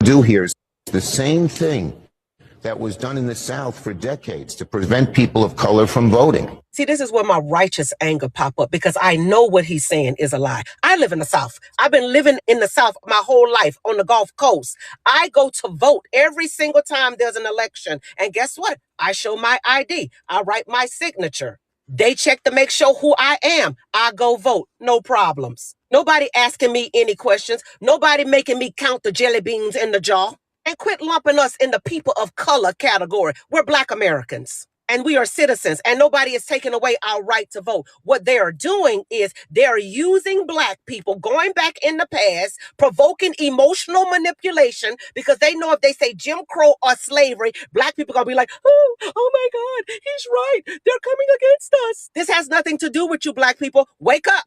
Do here is the same thing that was done in the South for decades to prevent people of color from voting. See, this is where my righteous anger pop up because I know what he's saying is a lie. I live in the South. I've been living in the South my whole life on the Gulf Coast. I go to vote every single time there's an election. And guess what? I show my ID. I write my signature. They check to make sure who I am. I go vote. No problems. Nobody asking me any questions. Nobody making me count the jelly beans in the jar. And quit lumping us in the people of color category. We're Black Americans and we are citizens, and nobody is taking away our right to vote. What they are doing is they're using Black people, going back in the past, provoking emotional manipulation because they know if they say Jim Crow or slavery, Black people are going to be like, oh my God, he's right. They're coming against us. This has nothing to do with you, Black people. Wake up.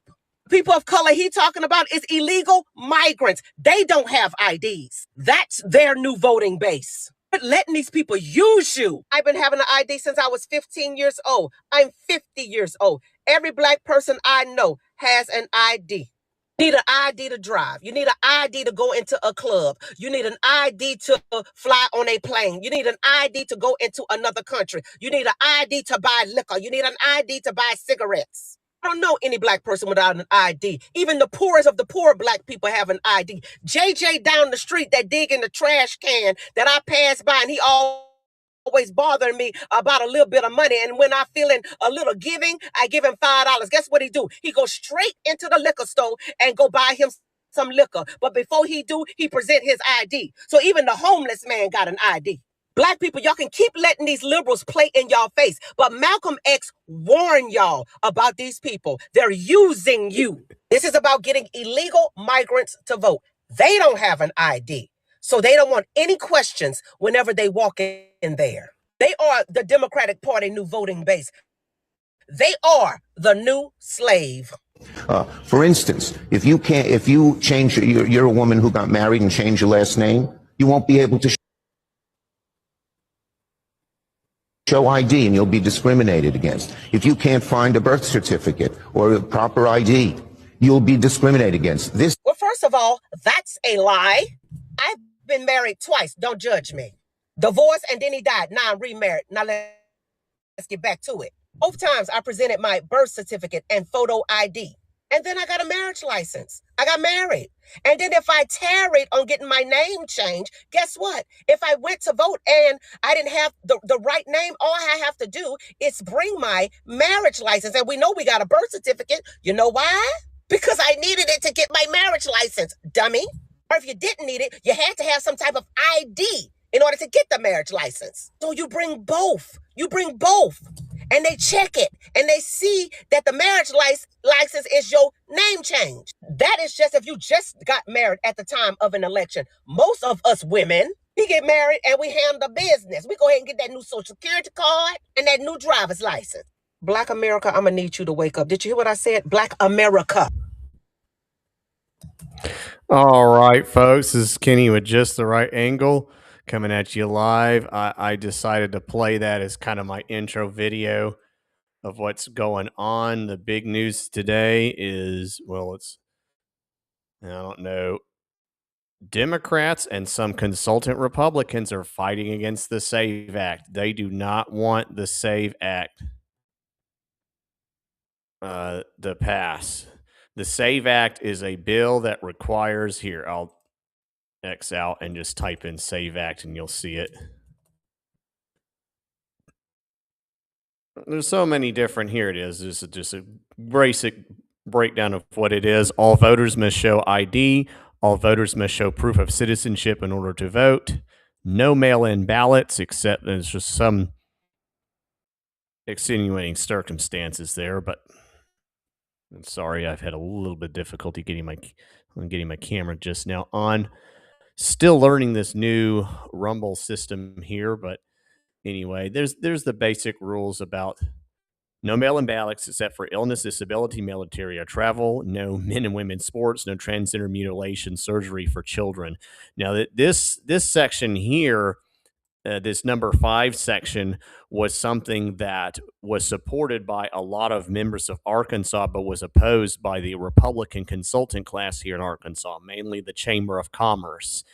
People of color he talking about is illegal migrants. They don't have IDs. That's their new voting base. But letting these people use you. I've been having an ID since I was 15 years old. I'm 50 years old. Every Black person I know has an ID. You need an ID to drive. You need an ID to go into a club. You need an ID to fly on a plane. You need an ID to go into another country. You need an ID to buy liquor. You need an ID to buy cigarettes. I don't know any Black person without an ID. Even the poorest of the poor Black people have an ID. JJ down the street that dig in the trash can that I pass by, and he always bothering me about a little bit of money. And when I feeling a little giving, I give him $5. Guess what he do? He goes straight into the liquor store and go buy him some liquor. But before he do, he present his ID. So even the homeless man got an ID. Black people, y'all can keep letting these liberals play in y'all face, but Malcolm X warned y'all about these people. They're using you. This is about getting illegal migrants to vote. They don't have an ID, so they don't want any questions whenever they walk in there. They are the Democratic Party new voting base. They are the new slave. For instance, if you change, you're a woman who got married and changed your last name, you won't be able to show ID and you'll be discriminated against. If you can't find a birth certificate or a proper ID, you'll be discriminated against. Well, first of all, that's a lie. I've been married twice. Don't judge me. Divorced and then he died. Now I'm remarried. Now let's get back to it. Both times I presented my birth certificate and photo ID. And then I got a marriage license. I got married. And then if I tarried on getting my name changed, guess what? If I went to vote and I didn't have the right name, all I have to do is bring my marriage license. And we know we got a birth certificate. You know why? Because I needed it to get my marriage license, dummy. Or if you didn't need it, you had to have some type of ID in order to get the marriage license. So you bring both. You bring both. And they check it and they see that the marriage license is your name change. That is just if you just got married at the time of an election. Most of us women, we get married and we handle business. We go ahead and get that new social security card and that new driver's license. Black America, I'm going to need you to wake up. Did you hear what I said? Black America. All right, folks, this is Kenny with Just the Right Angle coming at you live. I decided to play that as kind of my intro video of what's going on. The big news today is, well, I don't know, Democrats and some consultant Republicans are fighting against the SAVE Act. They do not want the SAVE Act to pass. The SAVE Act is a bill that requires, here, I'll X out and just type in SAVE Act and you'll see it. There's so many different, here it is. This is just a basic breakdown of what it is. All voters must show ID. All voters must show proof of citizenship in order to vote. No mail-in ballots, except there's just some extenuating circumstances there, but I'm sorry, I've had a little bit of difficulty getting my camera just now on. Still learning this new Rumble system here, but anyway, there's the basic rules about no mail-in ballots except for illness, disability, military, or travel. No men and women sports. No transgender mutilation surgery for children. Now, this section here this number 5 section was something that was supported by a lot of members of Arkansas, but was opposed by the Republican consultant class here in Arkansas, mainly the Chamber of Commerce.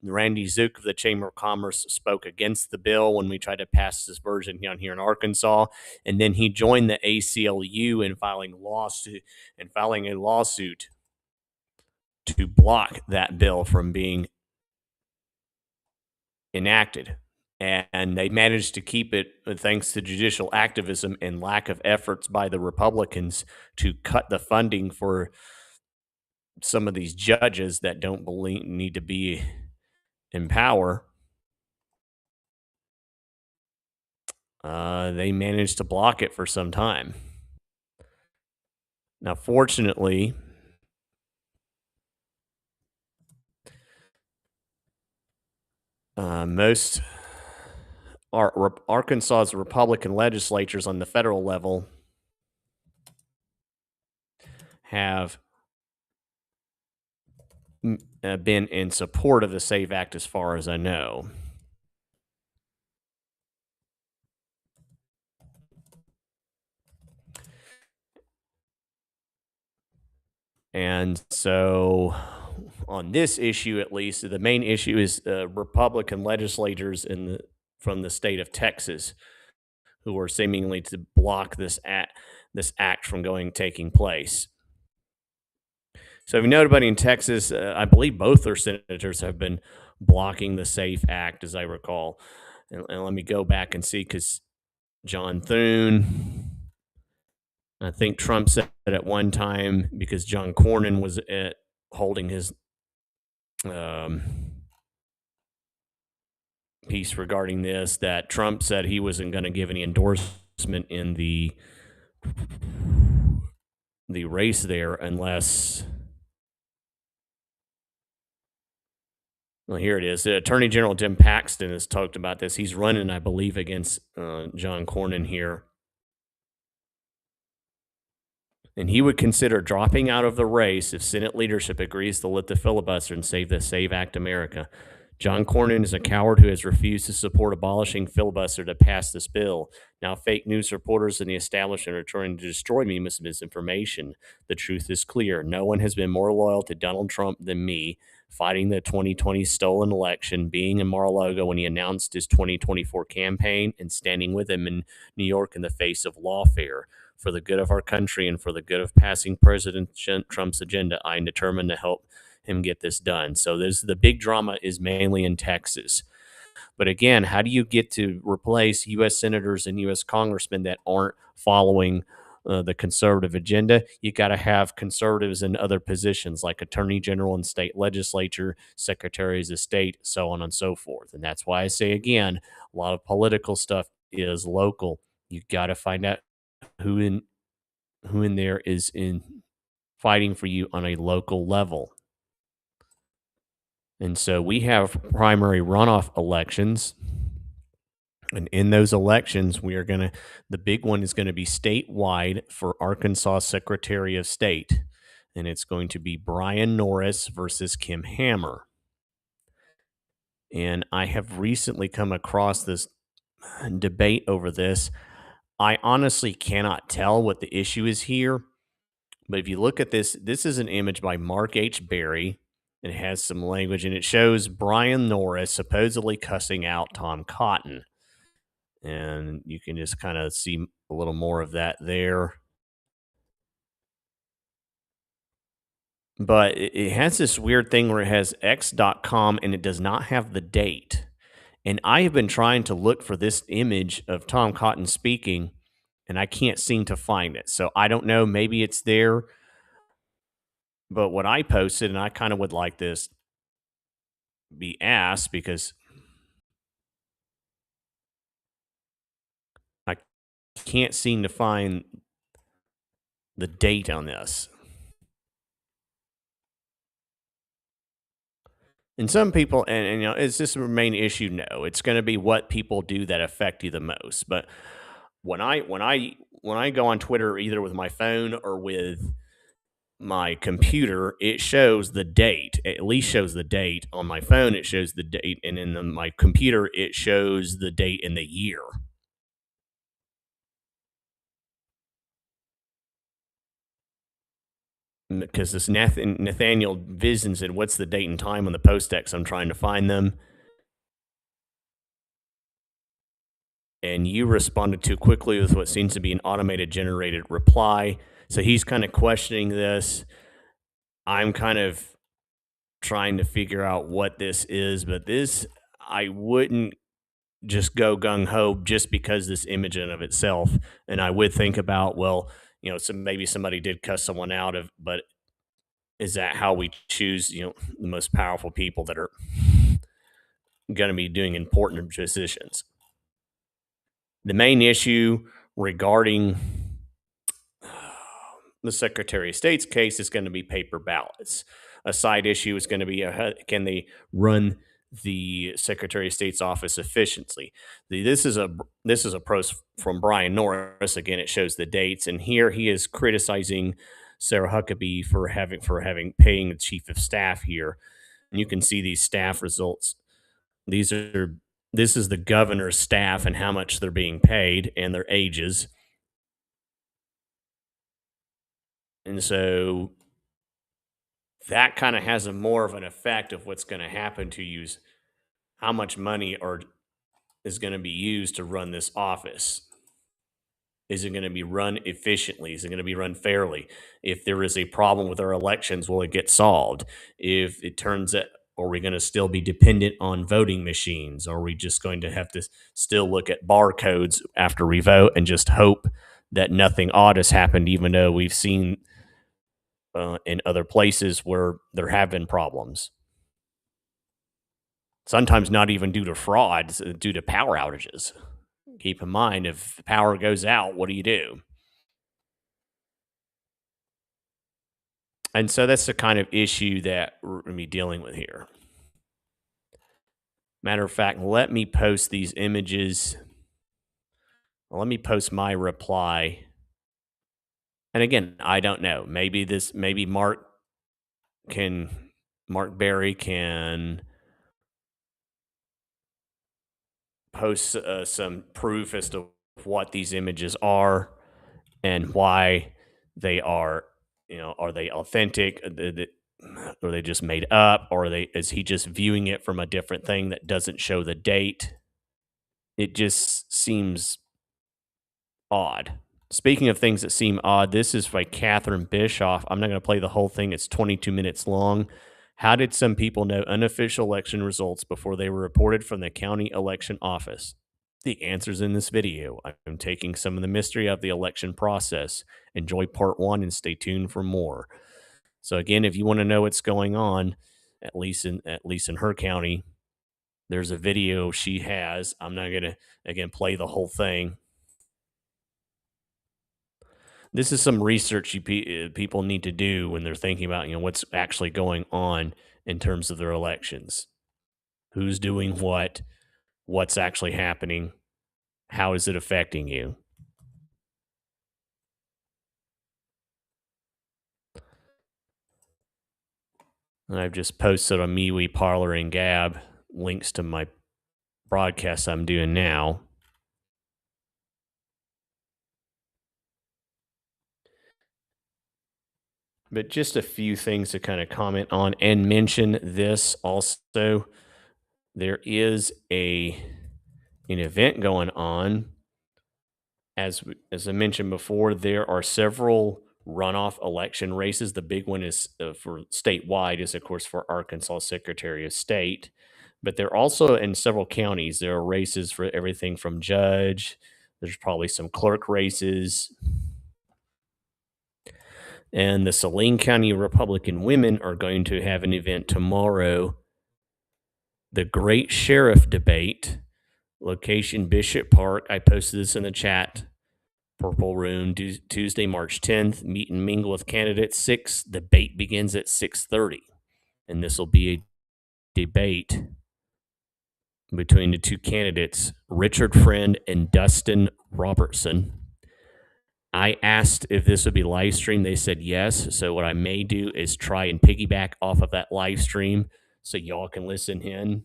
Randy Zook of the Chamber of Commerce spoke against the bill when we tried to pass this version down here in Arkansas, and then he joined the ACLU in filing a lawsuit to block that bill from being enacted. And they managed to keep it thanks to judicial activism and lack of efforts by the Republicans to cut the funding for some of these judges that don't need to be in power. They managed to block it for some time. Now, fortunately, most Arkansas's Republican legislatures on the federal level have been in support of the SAFE Act as far as I know. And so on this issue, at least, the main issue is Republican legislators from the state of Texas who are seemingly to block this act from taking place. So if you know anybody in Texas, I believe both their senators have been blocking the SAFE Act, as I recall. And let me go back and see, because John Thune, I think Trump said at one time, because John Cornyn was holding his piece regarding this, that Trump said he wasn't going to give any endorsement in the race there unless... Well, here it is. Attorney General Jim Paxton has talked about this. He's running, I believe, against John Cornyn here. And he would consider dropping out of the race if Senate leadership agrees to lift the filibuster and save the SAVE Act America. John Cornyn is a coward who has refused to support abolishing filibuster to pass this bill. Now fake news reporters and the establishment are trying to destroy me with misinformation. The truth is clear. No one has been more loyal to Donald Trump than me, fighting the 2020 stolen election, being in Mar-a-Lago when he announced his 2024 campaign, and standing with him in New York in the face of lawfare. For the good of our country and for the good of passing President Trump's agenda, I am determined to help him get this done. So the big drama is mainly in Texas. But again, how do you get to replace U.S. senators and U.S. congressmen that aren't following the conservative agenda? You got to have conservatives in other positions like attorney general and state legislature, secretaries of state, so on and so forth. And that's why I say, again, a lot of political stuff is local. You got to find out who in there is in fighting for you on a local level. And so we have primary runoff elections. And in those elections, the big one is going to be statewide for Arkansas Secretary of State. And it's going to be Brian Norris versus Kim Hammer. And I have recently come across this debate over this. I honestly cannot tell what the issue is here. But if you look at this, this is an image by Mark H. Berry. It has some language, and it shows Brian Norris supposedly cussing out Tom Cotton. And you can just kind of see a little more of that there. But it has this weird thing where it has x.com, and it does not have the date. And I have been trying to look for this image of Tom Cotton speaking, and I can't seem to find it. So I don't know. Maybe it's there. But what I posted, and I kind of would like this be asked because I can't seem to find the date on this. And some people, and is this a main issue? No, it's going to be what people do that affect you the most. But when I go on Twitter, either with my phone or with my computer, it shows the date. It at least shows the date. On my phone, it shows the date, and my computer, it shows the date and the year. Because this Nathaniel Vision said, "What's the date and time on the post-ex?" I'm trying to find them. And you responded too quickly with what seems to be an automated generated reply. So he's kind of questioning this. I'm kind of trying to figure out what this is, but this, I wouldn't just go gung ho just because this image in of itself. And I would think about, well, maybe somebody did cuss someone out of, but is that how we choose, the most powerful people that are going to be doing important decisions? The main issue regarding the Secretary of State's case is going to be paper ballots. A side issue is going to be can they run the Secretary of State's office efficiently? This is a post from Brian Norris. Again, it shows the dates, and here he is criticizing Sarah Huckabee for having paying the chief of staff here. And you can see these staff results. This is the governor's staff and how much they're being paid and their ages. And so that kind of has a more of an effect of what's going to happen to you, how much money is going to be used to run this office. Is it going to be run efficiently? Is it going to be run fairly? If there is a problem with our elections, will it get solved? If it turns out, are we going to still be dependent on voting machines? Or are we just going to have to still look at barcodes after we vote and just hope that nothing odd has happened, even though we've seen in other places where there have been problems? Sometimes not even due to frauds, due to power outages. Keep in mind, if the power goes out, what do you do? And so that's the kind of issue that we're going to be dealing with here. Matter of fact, let me post these images. Let me post my reply. And again, I don't know. Maybe Mark Berry can post some proof as to what these images are and why they are. Are they authentic? Are they just made up? Or is he just viewing it from a different thing that doesn't show the date? It just seems odd. Speaking of things that seem odd, this is by Catherine Bischoff. I'm not going to play the whole thing. It's 22 minutes long. How did some people know unofficial election results before they were reported from the county election office? The answer's in this video. I'm taking some of the mystery of the election process. Enjoy part 1 and stay tuned for more. So again, if you want to know what's going on, at least in her county, there's a video she has. I'm not going to again play the whole thing. This is some research people need to do when they're thinking about what's actually going on in terms of their elections. Who's doing what? What's actually happening? How is it affecting you? And I've just posted on MeWe, Parler, and Gab links to my broadcast I'm doing now. But just a few things to kind of comment on and mention this also. There is an event going on. As I mentioned before, there are several runoff election races. The big one is for statewide is, of course, for Arkansas Secretary of State. But there are also in several counties, there are races for everything from judge. There's probably some clerk races. And the Saline County Republican women are going to have an event tomorrow. The Great Sheriff Debate, location Bishop Park. I posted this in the chat. Purple Room, Tuesday, March 10th. Meet and mingle with candidates. 6. Debate begins at 6:30. And this will be a debate between the two candidates, Richard Friend and Dustin Robertson. I asked if this would be live stream. They said yes. So what I may do is try and piggyback off of that live stream so y'all can listen in.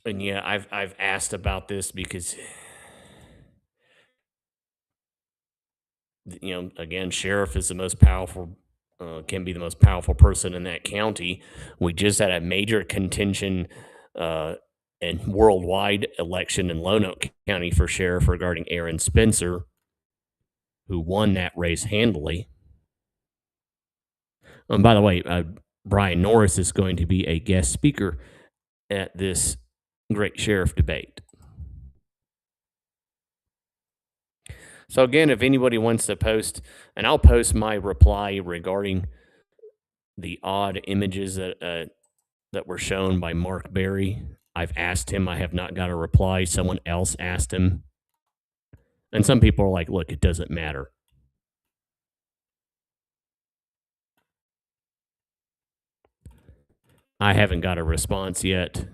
And yeah, I've asked about this because again, sheriff is the most powerful, can be the most powerful person in that county. We just had a major contention and worldwide election in Lonoke County for sheriff regarding Aaron Spencer, who won that race handily. And by the way, Brian Norris is going to be a guest speaker at this great sheriff debate. So again, if anybody wants to post, and I'll post my reply regarding the odd images that were shown by Mark Berry. I've asked him. I have not got a reply. Someone else asked him. And some people are like, look, it doesn't matter. I haven't got a response yet.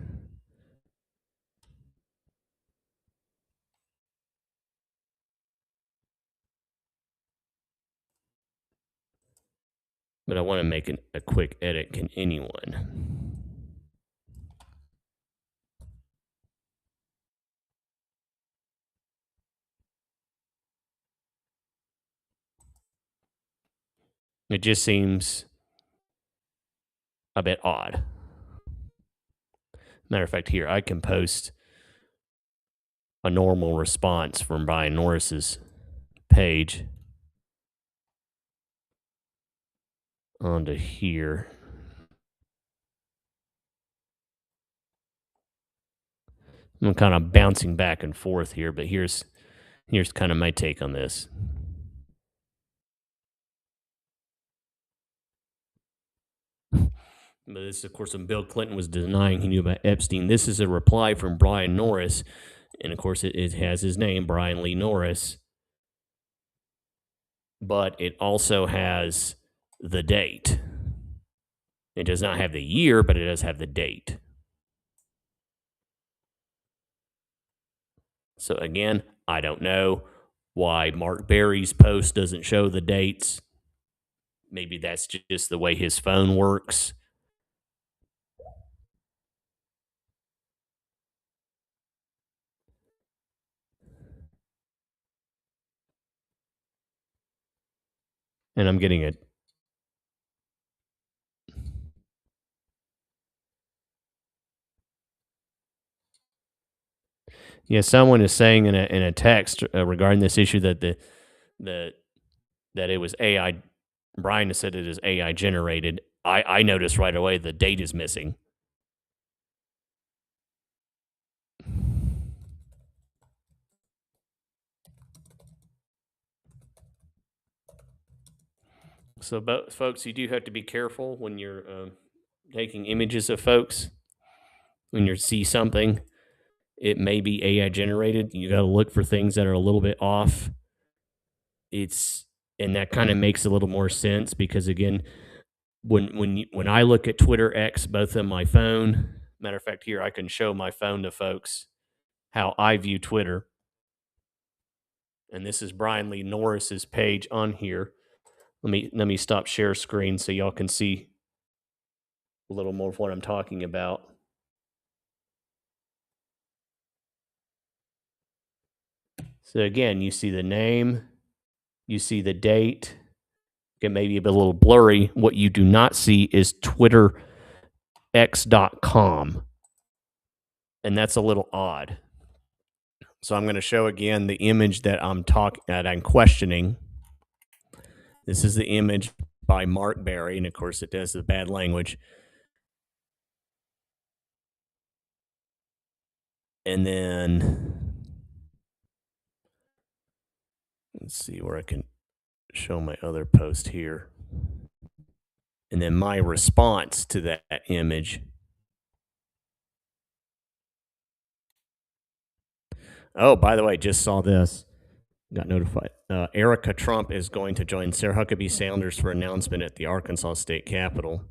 But I want to make a quick edit. Can anyone? It just seems a bit odd. Matter of fact, here, I can post a normal response from Brian Norris's page onto here. I'm kind of bouncing back and forth here, but here's kind of my take on this. But this, of course, when Bill Clinton was denying he knew about Epstein. This is a reply from Brian Norris, and of course, it has his name, Brian Lee Norris. But it also has the date. It does not have the year, but it does have the date. So again, I don't know why Mark Berry's post doesn't show the dates. Maybe that's just the way his phone works. And I'm getting it. Yeah, someone is saying in a text regarding this issue that that it was AI. Brian has said it is AI generated. I noticed right away the date is missing. So, folks, you do have to be careful when you're taking images of folks. When you see something, it may be AI generated. You got to look for things that are a little bit off. And that kind of makes a little more sense because again, when I look at Twitter X, both on my phone, matter of fact, here I can show my phone to folks how I view Twitter. And this is Brian Lee Norris's page on here. Let me stop share screen so y'all can see a little more of what I'm talking about. So again, you see the name, you see the date. It may be a little blurry. What you do not see is twitterx.com. And that's a little odd. So I'm going to show again the image that I'm questioning. This is the image by Mark Berry, and of course it does the bad language. And then let's see where I can show my other post here. And then my response to that image. Oh, by the way, just saw this. got notified. Erica Trump is going to join Sarah Huckabee Sanders for announcement at the Arkansas State Capitol.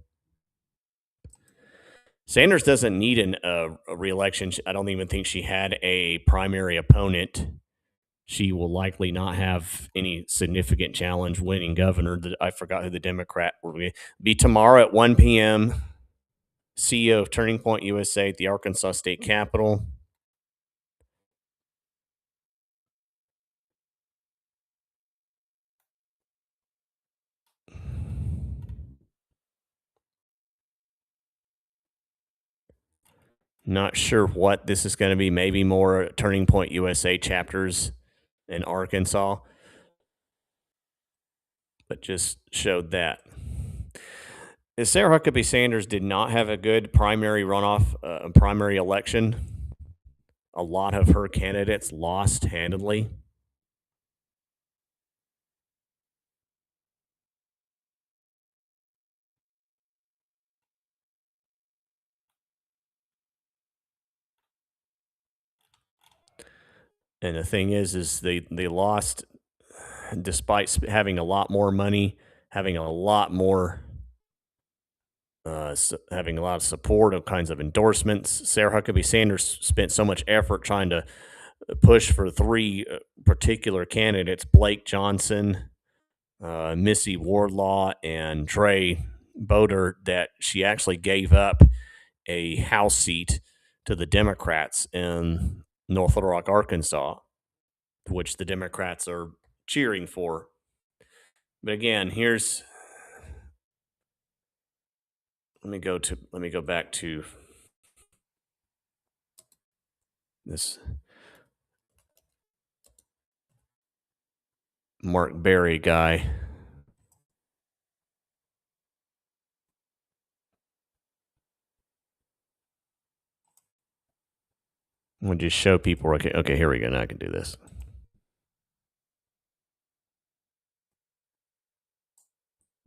Sanders doesn't need a re-election. I don't even think she had a primary opponent. She will likely not have any significant challenge winning governor. I forgot who the Democrat will be tomorrow at 1 p.m. CEO of Turning Point USA at the Arkansas State Capitol. Not sure what this is going to be. Maybe more Turning Point USA chapters in Arkansas, but just showed that. Sarah Huckabee Sanders did not have a good primary runoff, primary election. A lot of her candidates lost handedly. And the thing is they lost despite having a lot more money, having a lot more, having a lot of support, of kinds of endorsements. Sarah Huckabee Sanders spent so much effort trying to push for three particular candidates: Blake Johnson, Missy Wardlaw, and Trey Boder, that she actually gave up a House seat to the Democrats in North Little Rock, Arkansas, which the Democrats are cheering for. But again, let me go back to this Mark Berry guy. I'm gonna just show people. Okay, here we go. Now I can do this.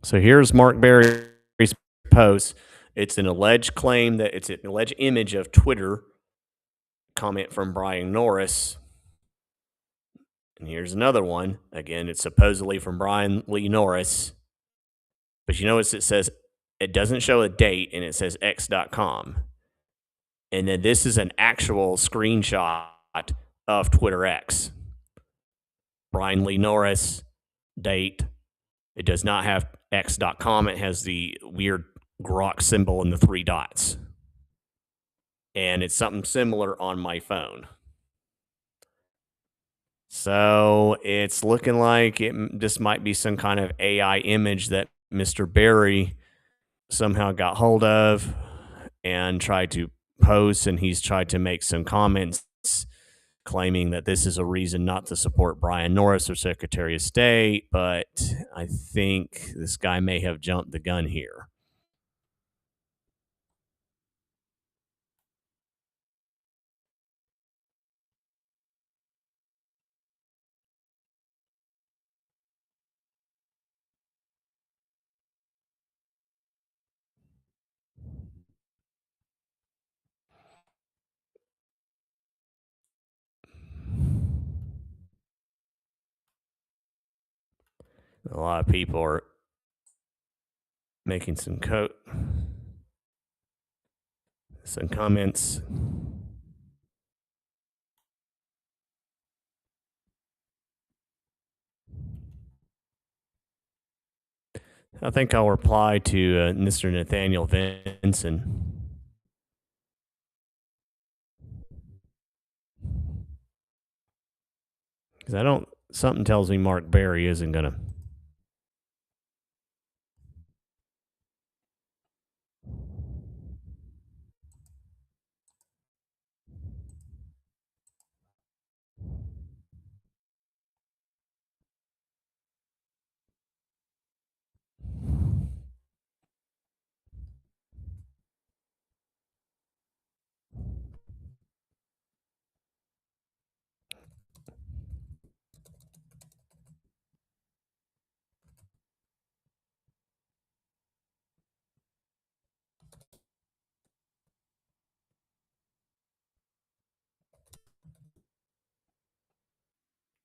So here's Mark Berry's post. It's an alleged claim that it's an alleged image of Twitter comment from Brian Norris. And here's another one. Again, it's supposedly from Brian Lee Norris. But you notice it says, it doesn't show a date, and it says x.com. And then this is an actual screenshot of Twitter X. Brian Lee Norris, date. It does not have x.com. It has the weird grok symbol and the three dots. And it's something similar on my phone. So it's looking like this might be some kind of AI image that Mr. Berry somehow got hold of and tried to post, and he's tried to make some comments claiming that this is a reason not to support Brian Norris or Secretary of State, but I think this guy may have jumped the gun here. A lot of people are making some comments. I think I'll reply to Mr. Nathaniel Vinson. Because something tells me Mark Berry isn't going to.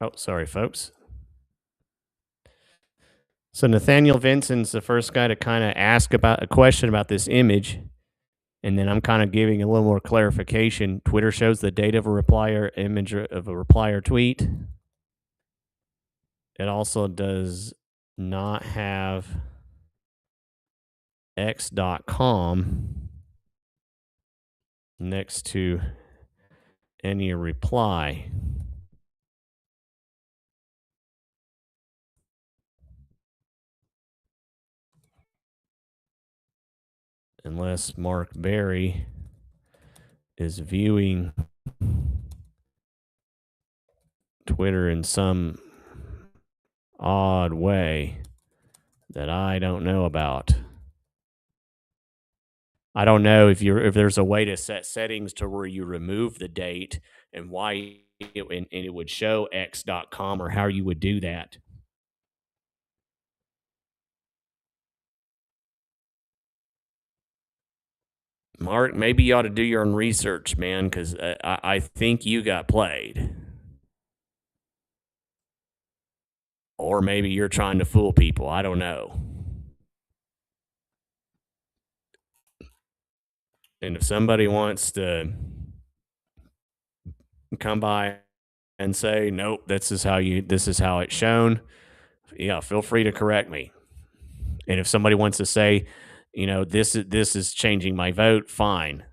Oh, sorry, folks. So Nathaniel Vincent's the first guy to kind of ask about a question about this image, and then I'm kind of giving a little more clarification. Twitter shows the date of a replier image of a replier tweet. It also does not have x.com next to any reply. Unless Mark Berry is viewing Twitter in some odd way that I don't know about. I don't know if there's a way to set settings to where you remove the date and why and it would show x.com, or how you would do that. Mark, maybe you ought to do your own research, man, because I think you got played. Or maybe you're trying to fool people. I don't know. And if somebody wants to come by and say, nope, this is how it's shown, yeah, feel free to correct me. And if somebody wants to say, this is changing my vote, fine.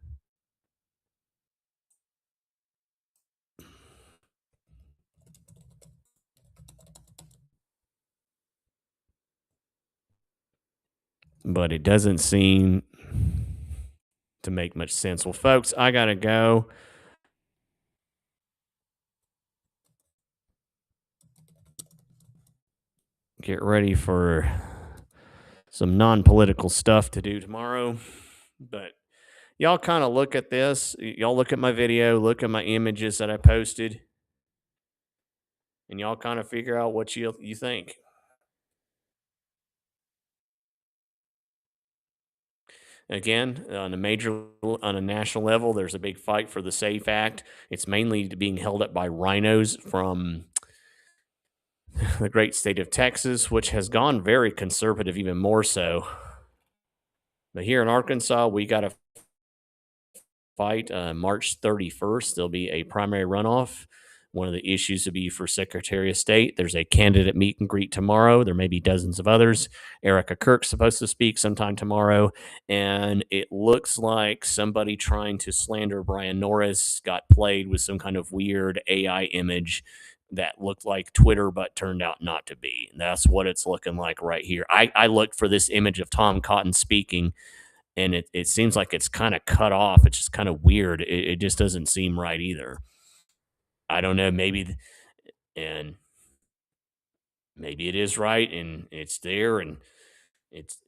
But it doesn't seem to make much sense. Well, folks, I got to go. Get ready for some non-political stuff to do tomorrow. But y'all kind of look at this. Y'all look at my video, look at my images that I posted, and y'all kind of figure out what you think. Again, on a national level, there's a big fight for the SAFE Act. It's mainly being held up by rhinos from the great state of Texas, which has gone very conservative, even more so. But here in Arkansas, we got to fight March 31st. There'll be a primary runoff. One of the issues will be for Secretary of State. There's a candidate meet and greet tomorrow. There may be dozens of others. Erica Kirk's supposed to speak sometime tomorrow. And it looks like somebody trying to slander Brian Norris got played with some kind of weird AI image that looked like Twitter but turned out not to be. And that's what it's looking like right here. I looked for this image of Tom Cotton speaking, and it seems like it's kind of cut off. It's just kind of weird. It just doesn't seem right either. I don't know, maybe it is right and it's there, and it's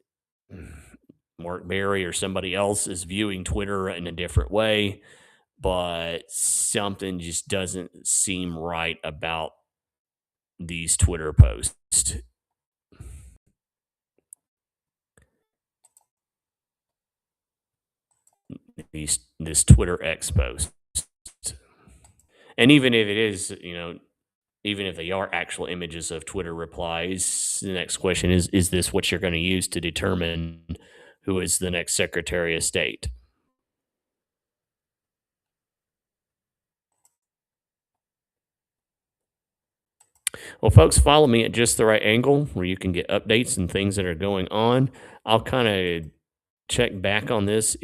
Mark Berry or somebody else is viewing Twitter in a different way, but something just doesn't seem right about these Twitter posts. This Twitter X post. And even if it is, even if they are actual images of Twitter replies, the next question is this what you're going to use to determine who is the next Secretary of State? Well, folks, follow me at Just the Right Angle, where you can get updates and things that are going on. I'll kind of check back on this